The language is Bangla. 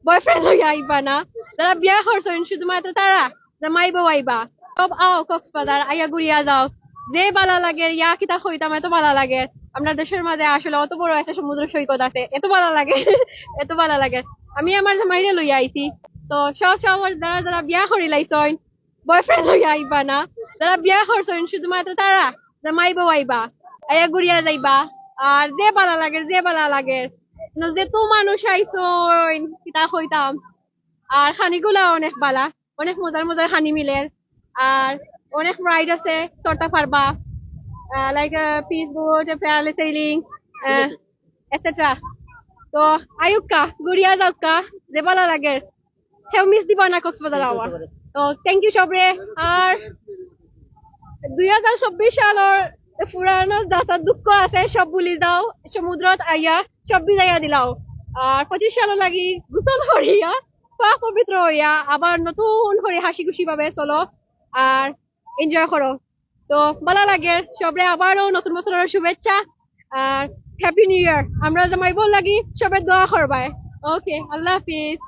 বয়ফ্রেন্ড লইয়া আইবা না, যারা বিয়া করছেন শুধুমাত্র তারা জামাইবো আইবা, সব আও কক্সবাজার আইয়া ঘুরিয়া যাও। যে বালা লাগে ইয়া কিতা হইতাম, এত বালা লাগে। আপনার দেশের মাঝে আসলে অত বড় একটা সমুদ্র সৈকত আছে, এত বালা লাগে। এত বালা লাগে। আমি আমার জামাইরে লইয়া আইছি। তো সব সব যারা যারা বিয়া করি লাইছন বয়ফ্রেন্ড লইয়া আইবা না, যারা বিয়া করছেন শুধুমাত্র তারা জামাইবো আইবা, আইয়া ঘুরিয়া যাইবা। আর যে বালা লাগে, যে বালা লাগে, যে তো মানুষ আইছন কিতা হইতাম। আর খানিগুলা অনেক বালা, অনেক মজার মজার খানি মিলের। আর অনেক রাইড আছে, চড়তে পারবা, like piece boat, parasailing, etcetera. তো আয়ুক্কা ঘুরিয়া যাওকা, যে ভালো লাগে সেও মিস দিবা না কক্সবাজার আওয়া। তো থ্যাংক ইউ সবরে। আর 2024 সালের পুরানো যাতা দুঃখ আছে সব ভুলি যাও, সমুদ্রত আইয়া সব বিজাইয়া দিলাও। আর 25 সাল লাগি গোসল করিয়া পাক পবিত্র হইয়া আবার নতুন করে হাসি খুশি ভাবে চলো আর এনজয় করো। তো ভালো লাগে সবরে, আবারও নতুন বছরের শুভেচ্ছা আর হ্যাপি নিউ ইয়ার। আমরা জামাইবো লাগি সবে দোয়া করবাই। ওকে, আল্লাহ হাফিজ।